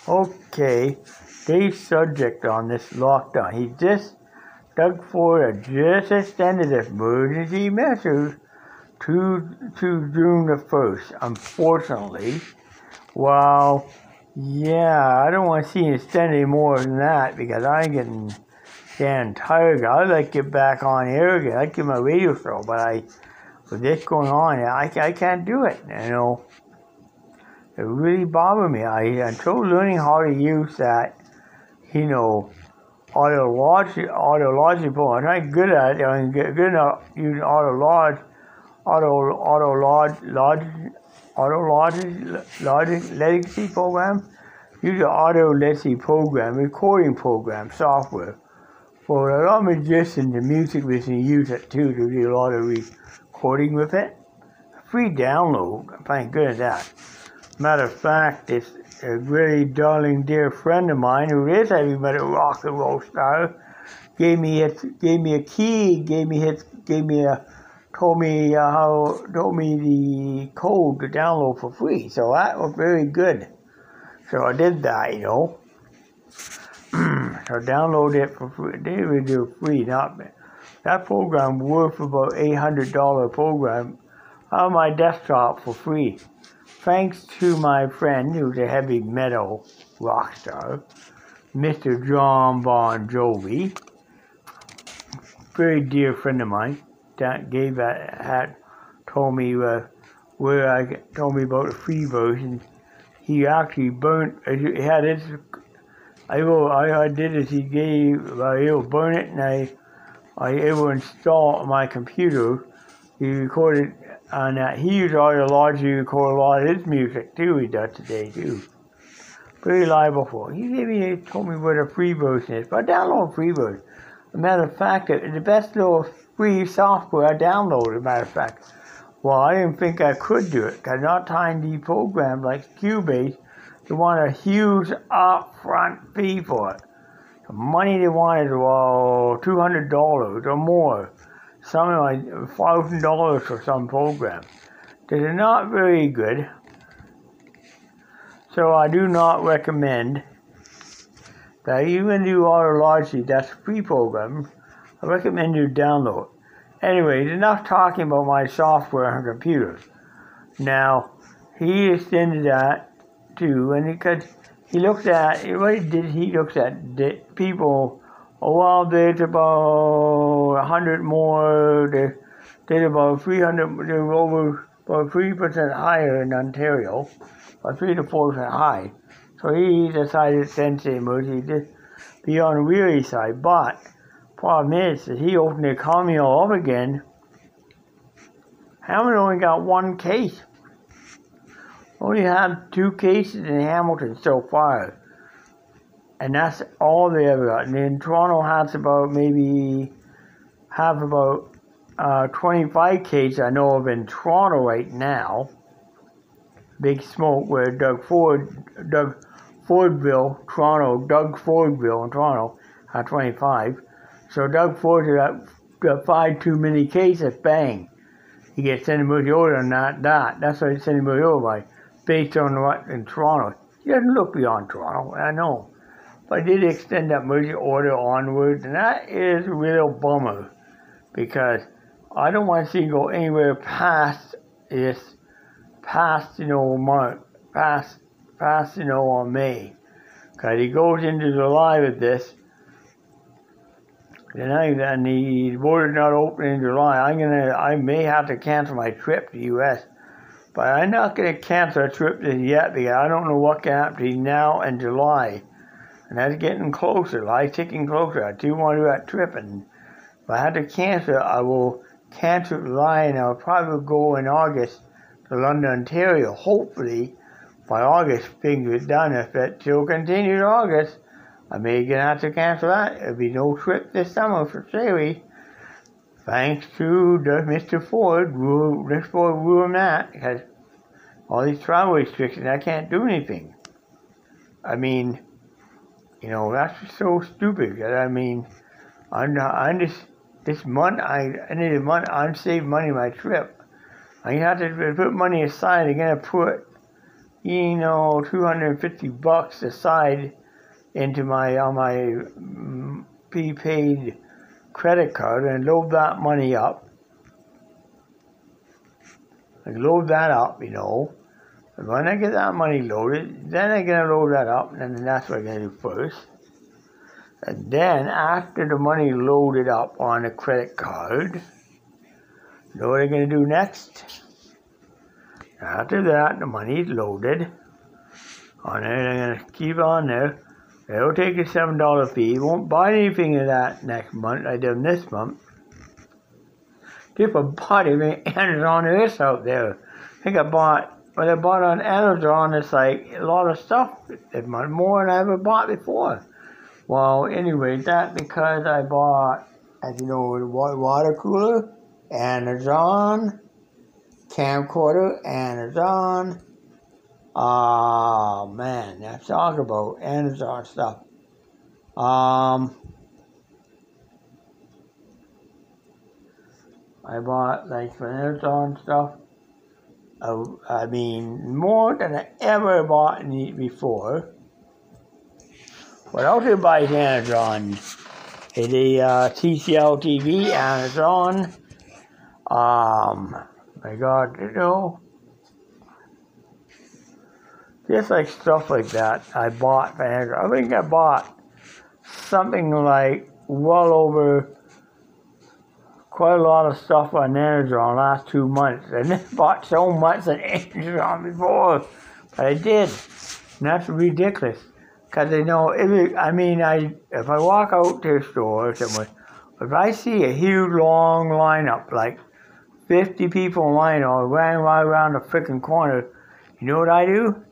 Okay, Dave's subject on this lockdown. Doug Ford had just extended this emergency measures to June the 1st. Unfortunately, well, yeah, I don't want to see him extend any more than that because I'm getting damn tired. I'd like to get back on air again. I'd get my radio show, but with this going on, I can't do it, It really bothered me. I'm still learning how to use that, autological. I'm not good at it. I'm good enough using autological legacy program. Use the auto legacy program, recording program software. For a lot of musicians and music listeners use it too to do a lot of recording with it. Free download. Thank goodness that. Matter of fact, it's a very darling dear friend of mine who is heavy metal rock and roll star told me the code to download for free. So that was very good. So I did that, So download it for free. They would do free, not me. That program worth about $800 program on my desktop for free. Thanks to my friend who's a heavy metal rock star, Mr. John Bon Jovi, very dear friend of mine, that gave that told me about the free version. He actually burnt. He had his. I did as he gave. I able to burn it, and I able to install it on my computer. He recorded on that. He used Audiology to record a lot of his music too. He does today too. Very liable for it. He told me what a free version is, but I download a free version. As a matter of fact, the best little free software I downloaded. As a matter of fact, well, I didn't think I could do it because not time the program like Cubase. They want a huge upfront fee for it. The money they wanted was $200 or more. Something like $1,000 for some program. They're not very good. So I do not recommend that even do Audiology, that's a free program. I recommend you download. Anyways, enough talking about my software on computers. Now, he extended that too, and because he looks at people. Well, there's about 100 more. There's about 300. They're over about 3% higher in Ontario, about 3 to 4% high. So he decided to send him to be on the weary side. But problem is that he opened the economy all up again. Hamilton only got one case. Only had 2 cases in Hamilton so far. And that's all they ever got. And then Toronto has about 25 cases I know of in Toronto right now. Big Smoke, where Doug Fordville in Toronto had 25. So Doug Ford got 5 too many cases, bang. He gets sent emergency order on that. That's why he sent emergency order by, based on what in Toronto. He doesn't look beyond Toronto, I know. But I did extend that emergency order onwards, and that is a real bummer because I don't want to see him go anywhere past this, month, on May. Because he goes into July with this, and the border's not open in July. I may have to cancel my trip to the U.S., but I'm not going to cancel a trip yet because I don't know what can happen between now and July. And that's getting closer. Life's ticking closer. I do want to do that trip, and if I had to cancel it, I will cancel July, and I'll probably go in August to London, Ontario. Hopefully, by August, things are done. If it still continues in August, I may have to cancel that. There'll be no trip this summer for Sherry. Thanks to Mr. Ford. Mr. Ford ruined that, because all these travel restrictions, I can't do anything. I mean, that's so stupid. I'm just, this month, I'm saving money on my trip. I have to put money aside. I'm going to put $250 aside into on my prepaid credit card and load that money up. I load that up, And when I get that money loaded, then I'm going to load that up, and then that's what I'm going to do first. And then, after the money loaded up on the credit card, you know what I'm going to do next? After that, the money is loaded on it. I'm going to keep it on there. It'll take a $7 fee. Won't buy anything of that next month. I did this month. Just a bought everything Amazon there is out there. I think I bought on Amazon, it's like a lot of stuff this month, more than I ever bought before. Well, anyway, that's because I bought, as you know, a water cooler, Amazon, camcorder, Amazon. Oh man, let's talk about Amazon stuff. I bought like some Amazon stuff. I mean, more than I ever bought before. What else did I buy Amazon? The TCL TV, Amazon. My God, just like stuff like that I bought for Amazon. I think I bought something like well over quite a lot of stuff on Amazon last 2 months. I never bought so much on Amazon before, but I did. And that's ridiculous. Because if I walk out to a store somewhere, if I see a huge long lineup, like 50 people in line all ran right around the freaking corner, you know what I do?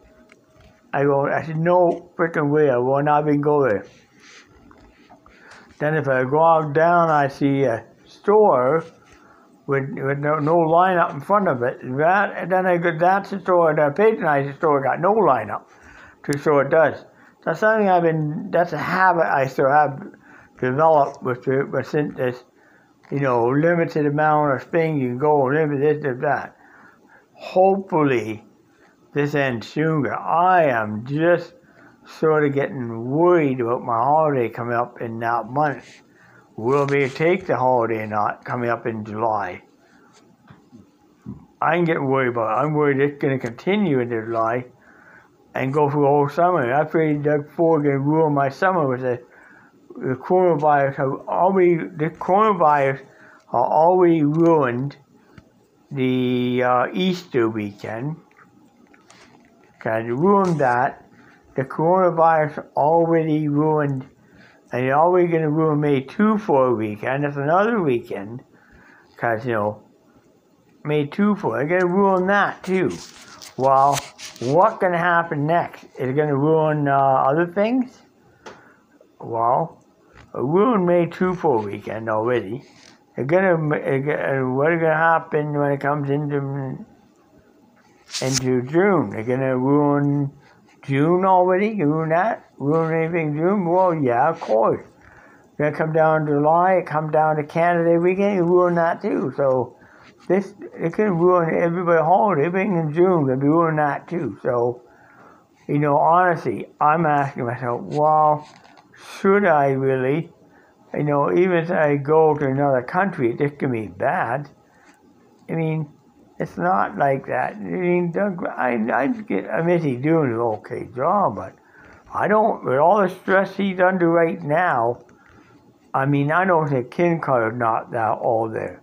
I said, no freaking way, I will not even go there. Then if I go out down, I see a store with no lineup in front of it. That's the store, the patronizing store got no lineup. So it does. That's something that's a habit I still have developed with since this, limited amount of things you can go, limited this, that. Hopefully, this ends sooner. I am just sort of getting worried about my holiday coming up in that month. Will they take the holiday or not coming up in July? I'm getting worried about it. I'm worried it's going to continue into July and go through the whole summer. I'm afraid Doug Ford going to ruin my summer with the coronavirus. The coronavirus already ruined the Easter weekend. Because it ruined that. The coronavirus already ruined, and you're already going to ruin May 2 for a weekend. That's another weekend. Because, May 2 for, they're going to ruin that too. Well, what's going to happen next? Is it going to ruin other things? Well, it ruined May 2 for a weekend already. What's going to happen when it comes into June? They're going to ruin June already? Ruin that? Ruin anything June? Well, yeah, of course. Going to come down to July, come down to Canada weekend, you ruin that too. So it can ruin everybody's holiday. Everything in June can be ruin that too. So, honestly, I'm asking myself, well, should I really? Even if I go to another country, this can be bad. It's not like that. Doug, I admit he's doing an okay job, but I don't, with all the stress he's under right now, I don't think kindergarten is not that all there.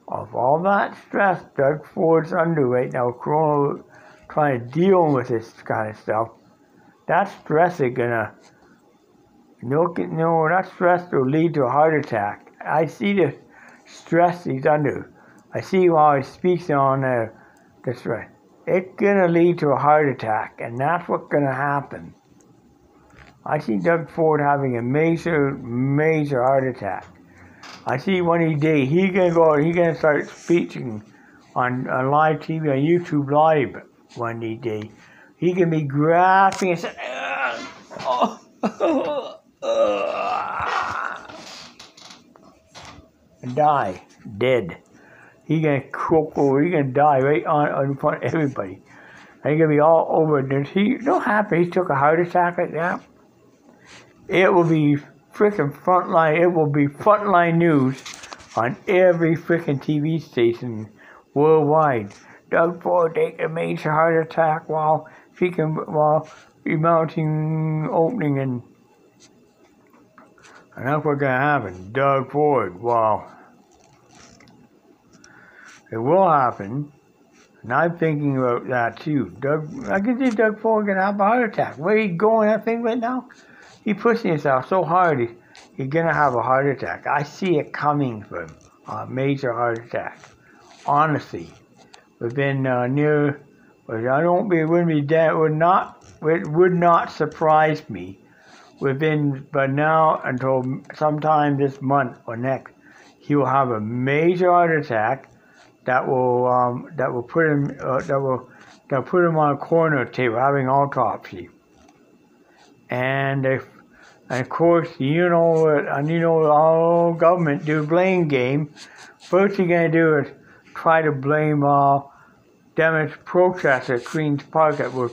Of all that stress Doug Ford's under right now, Corona, trying to deal with this kind of stuff, that stress is gonna, that stress will lead to a heart attack. I see the stress he's under. I see while he speaks on the stress. It's gonna lead to a heart attack, and that's what's gonna happen. I see Doug Ford having a major, major heart attack. I see one of these days he's gonna start speaking on live TV, on YouTube Live one of these days. He can be grasping and saying, and die, dead. He's gonna croak over. He's gonna die right on in front of everybody. They're gonna be all over this. He don't happen he took a heart attack like that. It will be freaking frontline. It will be frontline news on every freaking TV station worldwide. Doug Ford take a major heart attack while remounting opening, and that's what's gonna happen. Doug Ford. Wow. It will happen. And I'm thinking about that too. I can see Doug Ford gonna have a heart attack. Where he going that thing right now? He pushing himself so hard, he's gonna have a heart attack. I see it coming for him. A major heart attack. Honestly. Within it wouldn't be dead. It would not surprise me. But now until sometime this month or next, he will have a major heart attack. That will put him on a coroner table having autopsy, and of course all government do blame game. First you're gonna do is try to blame protesters at Queen's Park that were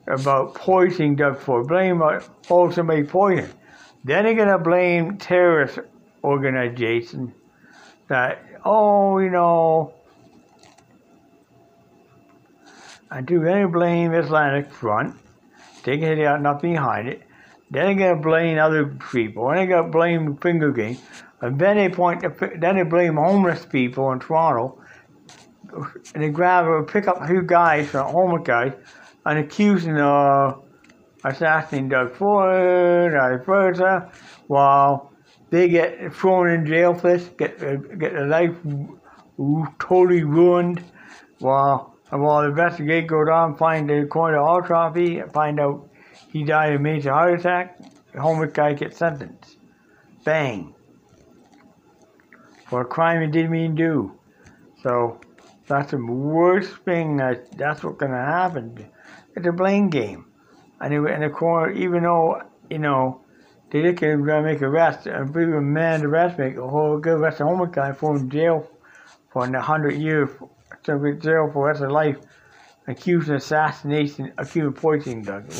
about poisoning Doug Ford. Blame somebody poisoned. Then they're gonna blame terrorist organizations that. And then they blame Islamic Front, taking it out, nothing behind it. Then they're gonna blame other people, and they gotta blame finger game, and then they blame homeless people in Toronto, and they pick up a few guys, homeless guys, and accuse them of assassinating Doug Ford, vice versa, while they get thrown in jail for this, get their life totally ruined, while the investigation goes on, according to autopsy, find out he died of a major heart attack, the homeless guy gets sentenced. Bang. For a crime he didn't even do. So that's the worst thing. That's what's going to happen. It's a blame game. And of course, even though, they didn't make arrests, and people demand arrest, make a whole good arrest a homeless guy, throw him in jail for 100 years, so in jail for the rest of life, accused of assassination, accused of poisoning Doug.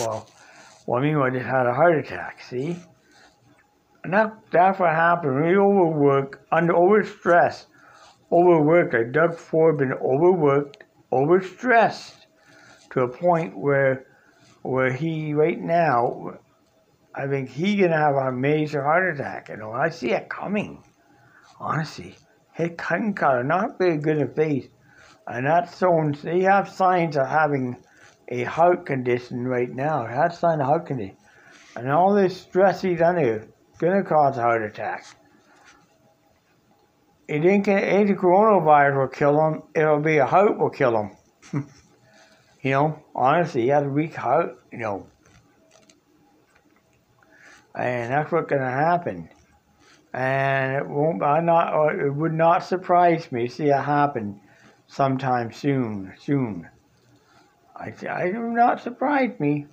Well, meanwhile, just had a heart attack, see? And that's what happened. When you overwork, overstressed, overworked, like Doug Ford been overworked, overstressed, to a point where he, right now, I think he's going to have a major heart attack. I see it coming. Honestly. His cotton color, not very good in the face. And that's they have signs of having a heart condition right now. He has signs of heart condition. And all this stress he's under is going to cause a heart attack. It ain't the coronavirus will kill him. It'll be a heart will kill him. Honestly, he has a weak heart, And that's what's going to happen. And it would not surprise me to see it happen sometime soon. I do not surprise me,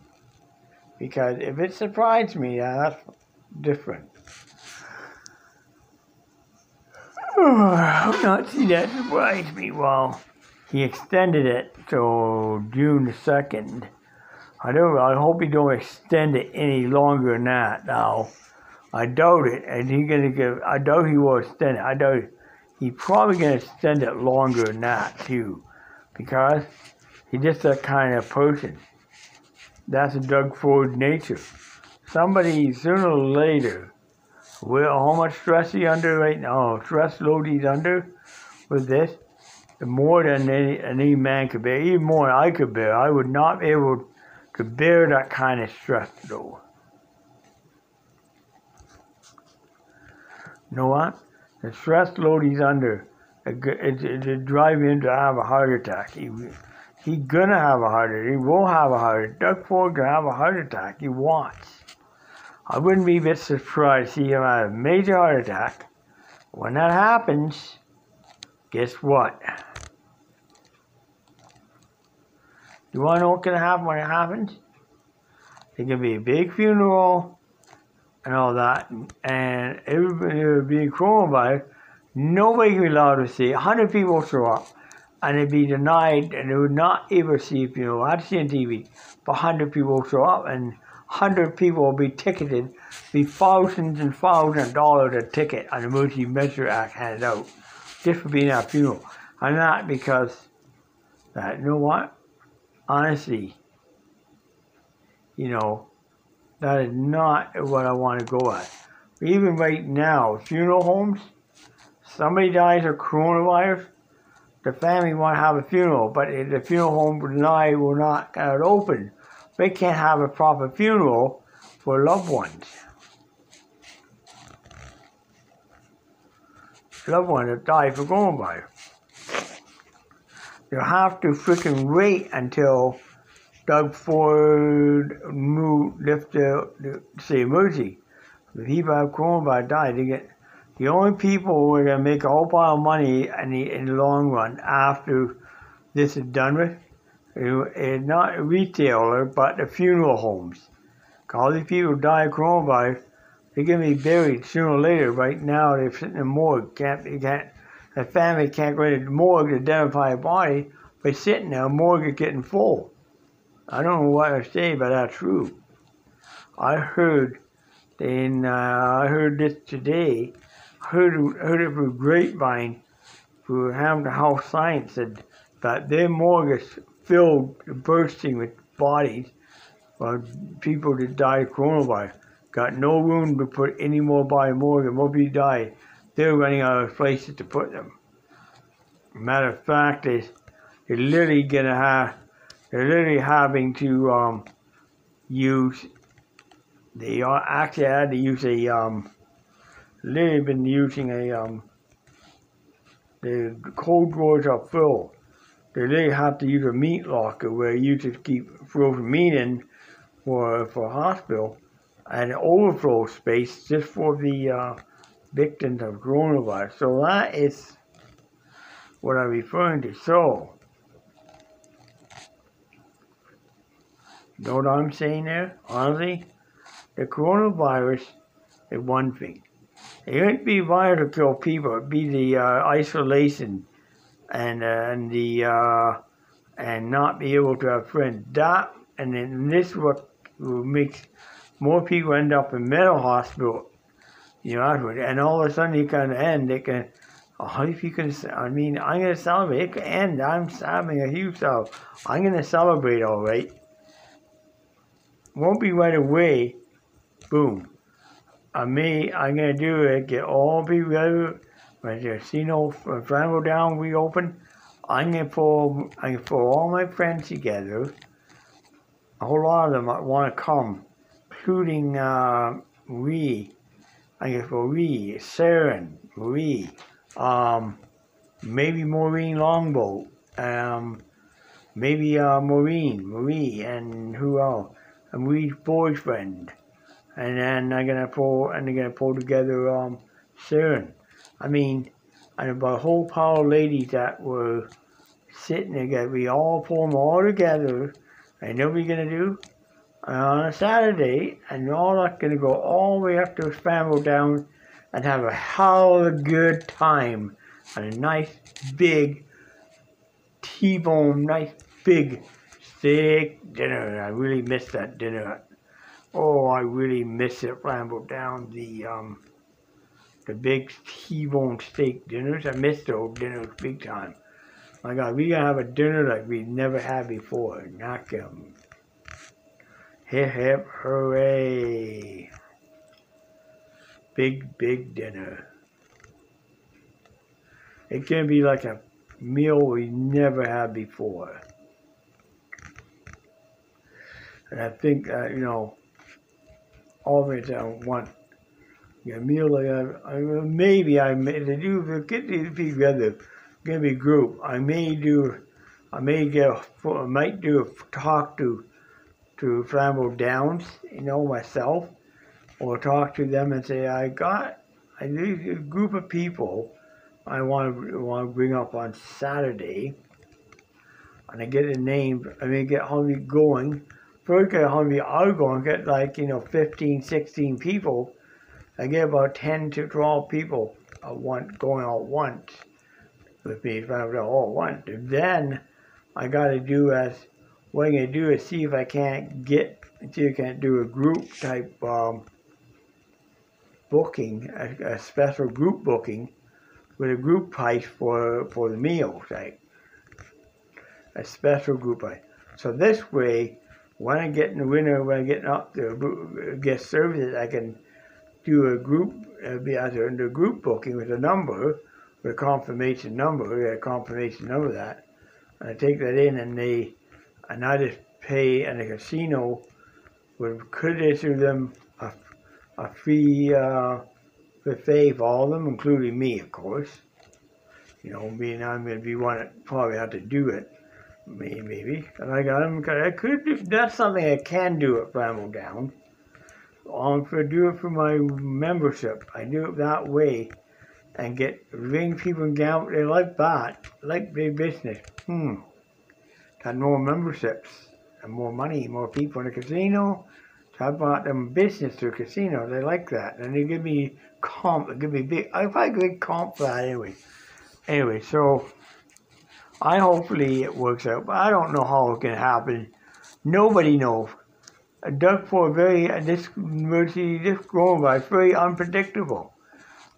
because if it surprised me, that's different. I hope not see that surprise me. Well, he extended it till June the 2nd. I hope he don't extend it any longer than that now. I doubt it, and I doubt he will extend it. He's probably gonna extend it longer than that too, because he's just that kind of person. That's a Doug Ford nature. Somebody sooner or later, how much stress he's under right now, stress load he's under with this, more than any man could bear, even more than I could bear. I would not be able to bear that kind of stress though. You know what? The stress load he's under, it drive him to have a heart attack. He's gonna have a heart attack. He will have a heart attack. Doug Ford gonna have a heart attack. He wants. I wouldn't be a bit surprised to see him have a major heart attack. When that happens, guess what? You wanna know what's gonna happen when it happens? There's gonna be a big funeral and all that, and everybody will be coronavirus. Nobody can be allowed to see. 100 people show up, and it'd be denied, and they would not ever see a funeral. I'd see on TV, but 100 people will show up, and 100 people will be ticketed, be thousands and thousands of dollars a ticket on the Emergency Measure Act handed out, just for being at a funeral. And not because, you know what? Honestly, you know, that is not what I want to go at. Even right now, funeral homes, somebody dies of coronavirus, the family want to have a funeral, but the funeral home will not open. They can't have a proper funeral for loved ones. Loved ones that died for coronavirus. They'll have to freaking wait until Doug Ford lift the emergency. The people have coronavirus died. They get the only people who are gonna make a whole pile of money in the long run after this is done with is not a retailer, but the funeral homes. All these people who die of coronavirus, they're gonna be buried sooner or later. Right now, they're sitting in the morgue. The family can't go to the morgue to identify a body. They're sitting there. The morgue is getting full. I don't know what I say, but that's true. I heard this today. I heard it through grapevine, through Hamilton Health Science, said that their morgue is filled, bursting with bodies of people that died of coronavirus. Got no room to put any more bodies in the morgue, and more people died. They're running out of places to put them. Matter of fact, they're literally having to use. They actually had to use literally been using the cold drawers are full. They literally have to use a meat locker where you just keep frozen meat in for hospital, and an overflow space just for the victims of coronavirus. So that is what I'm referring to. So, you know what I'm saying there? Honestly, the coronavirus is one thing. It wouldn't be virus to kill people. It'd be the isolation and not be able to have friends. That and then this is what makes more people end up in mental hospital. You know, afterwards, and all of a sudden you can end. It can. If you can, I mean, I'm gonna celebrate. It can end. I'm having a huge celebrate. I'm gonna celebrate, all right. Won't be right away. Boom. I'm gonna do it. Get all be ready. When the casino Flambeau Down reopen, I'm gonna pull all my friends together. A whole lot of them want to come, including Marie. I guess Marie, Saren, Marie, maybe Maureen Longboat, maybe Marie, and who else? And Marie's boyfriend. And then they're gonna pull together Saren. I mean, and about a whole pile of ladies that were sitting together. We all pull them all together, and know what we're gonna do on a Saturday, and all that's gonna go all the way up to Flambeau Down and have a hell of a good time and a nice big T-bone, nice big steak dinner. I really miss that dinner. Oh, I really miss it. Flambeau Down, the big T-bone steak dinners. I miss those dinners big time. My God, we gotta have a dinner like we've never had before. Knock 'em. Hip hip hooray. Big dinner. It's gonna be like a meal we never had before. And I think you know, all of it I want a meal like maybe I may do get these people together, gonna be a group. I might talk to Flambeau Downs, you know, myself, or talk to them and say I need a group of people I want to bring up on Saturday, and I get a name. I mean, get Hungry going. First, get Hungry out going. Get like 15, 16 people. I get about 10 to 12 people going at once. with me if I was all at once. And then I got to do what I'm going to do is see if I can't do a group type booking, a special group booking with a group price for the meals, like a special group price. So this way, when I get in the winter, when I get up to get services, I can do a group, do a group booking with a number, with a confirmation number, of that. And I take that in, and I just pay, and the casino could issue them a free buffet for all of them, including me, of course. You know, being I'm going to be one that probably have to do it, maybe. And I got them, because I could do, that's something I can do at Bramble Down. Do it for my membership. I do it that way and ring people and gamble. They like that, like big business. Had more memberships and more money, more people in the casino. So I bought them business to a casino. They like that. And they give me comp. They give me big. I probably get comp for that anyway. Anyway, so hopefully it works out. But I don't know how it can happen. Nobody knows. This coronavirus is very unpredictable.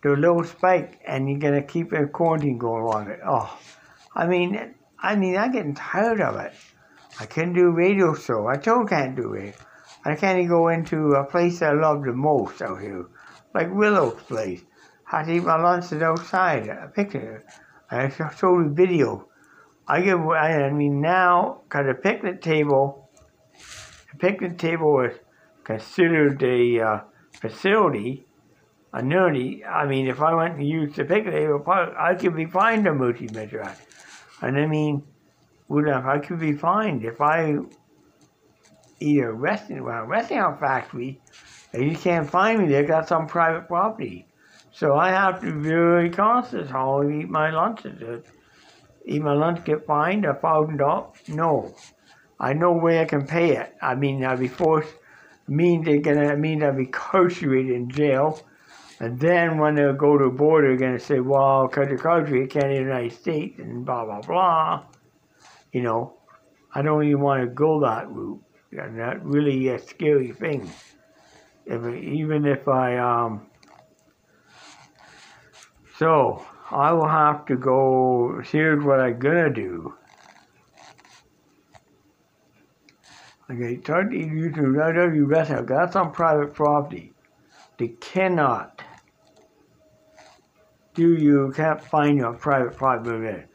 There's a little spike, and you're gonna keep a quarantine going along it. Oh, I mean, I'm getting tired of it. I can't do radio show. I still can't do it. I can't even go into a place I love the most out here, like Willow's place. I had to eat my lunch outside. A picture. I showed a video. Now, cause the picnic table was considered a facility, a nerdy. I mean, if I went to use the picnic table, I could be fined a multi-measure act. And I could be fined if I eat a restaurant factory, and you can't find me there, got some private property. So I have to be very conscious how I eat my lunches. Get fined $1,000? No. I know where I can pay it. I mean, I'll be forced, I'll be incarcerated in jail. And then when they go to the border, they're going to say, well, because you're incarcerated, you can't in the United States, and blah, blah, blah. You know, I don't even want to go that route. And that's really a scary thing. So, I will have to go, here's what I'm going to do. Okay, talk to YouTube, I've got some private property. They can't find your private property there.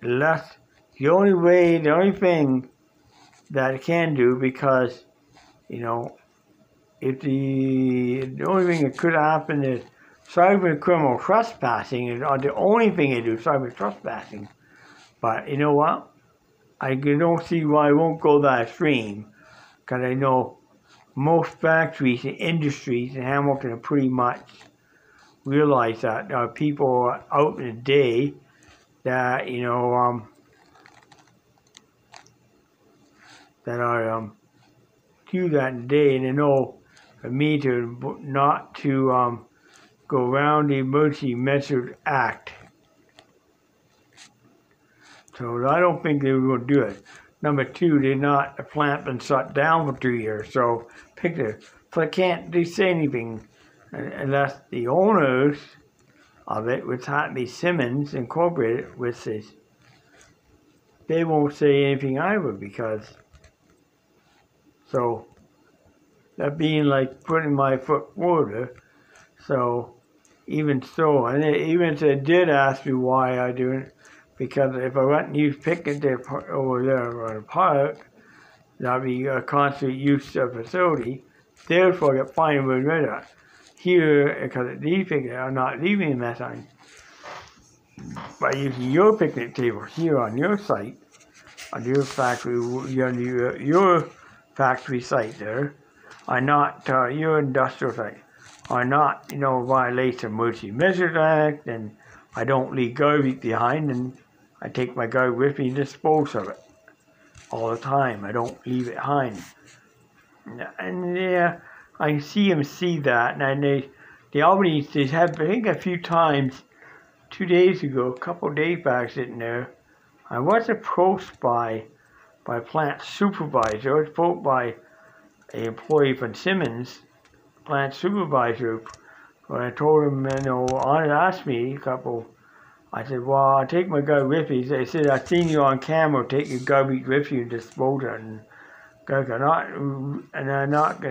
Unless, the only thing that it can do, because, you know, the only thing that could happen is cyber criminal trespassing is the only thing they do, cyber trespassing. But you know what? I don't see why I won't go that extreme, because I know most factories and industries in Hamilton are pretty much realize that there are people out in the day that, you know, that are do that in the day, and they know for me not to go around the Emergency Measures Act. So I don't think they were going to do it. Number two, the plant been shut down for 2 years. So they can't say anything unless the owners of it, which had to be Simmons Incorporated, which is, they won't say anything either, because, so that being like putting my foot forward. So even so, and even if they did ask me why I do it, because if I went and used picnic over there in the park, that'd be a constant use of facility. Therefore, I get fined with red. Here, because these picnic are not leaving a mess on, by using your picnic table here on your site, on your factory, your factory site there, are not your industrial site, are not, you know, violate the Emergency Measures Act, and I don't leave garbage behind, and I take my garbage with me and dispose of it all the time. I don't leave it behind. And yeah, I see them see that, and they already have, I think, a few times 2 days ago, a couple of days back sitting there, I was approached by plant supervisor. I was approached by an employee from Simmons, plant supervisor. When I told him, asked me a couple, I said, well, I'll take my garbage with me. They said, I've seen you on camera, take your garbage with you and dispose it.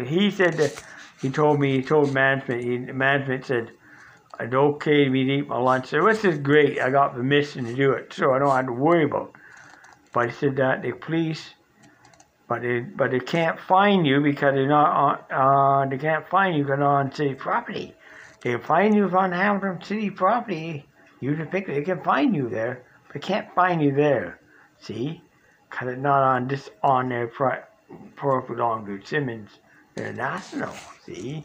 He said that, he told management, management said, it's okay for me to eat my lunch. So this is great, I got permission to do it, so I don't have to worry about it. But he said that the police, but they can't fine you because they're not on, they can't fine you because they're on city property. They can fine you if on Hamilton city property. You can pick it, they can fine you there, but they can't fine you there. See? Because it's not on this on their property belong to Simmons International. See?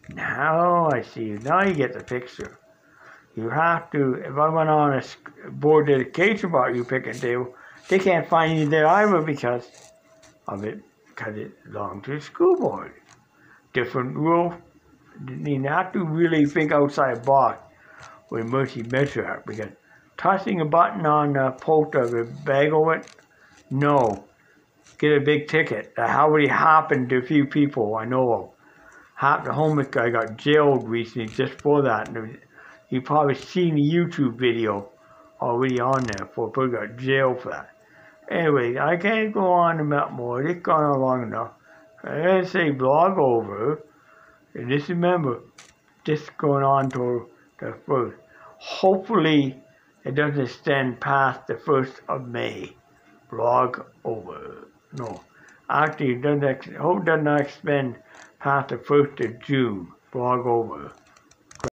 Now I see you. Now you get the picture. You have to, if I went on a board dedication about you picking table, they can't find you there either because it belongs to the school board. Different rule. You have to really think outside the box with emergency measure act, because tossing a button on the post of a bag over it, no. Get a big ticket. That already happened to a few people I know of. The homeless guy got jailed recently just for that. And you've probably seen the YouTube video already on there for people got jailed for that. Anyway, I can't go on about more. It's gone on long enough. I say blog over. And just remember, this going on to the 1st. Hopefully, it doesn't extend past the 1st of May. Blog over. No. Actually, hope it does not extend past the 1st of June. Blog over.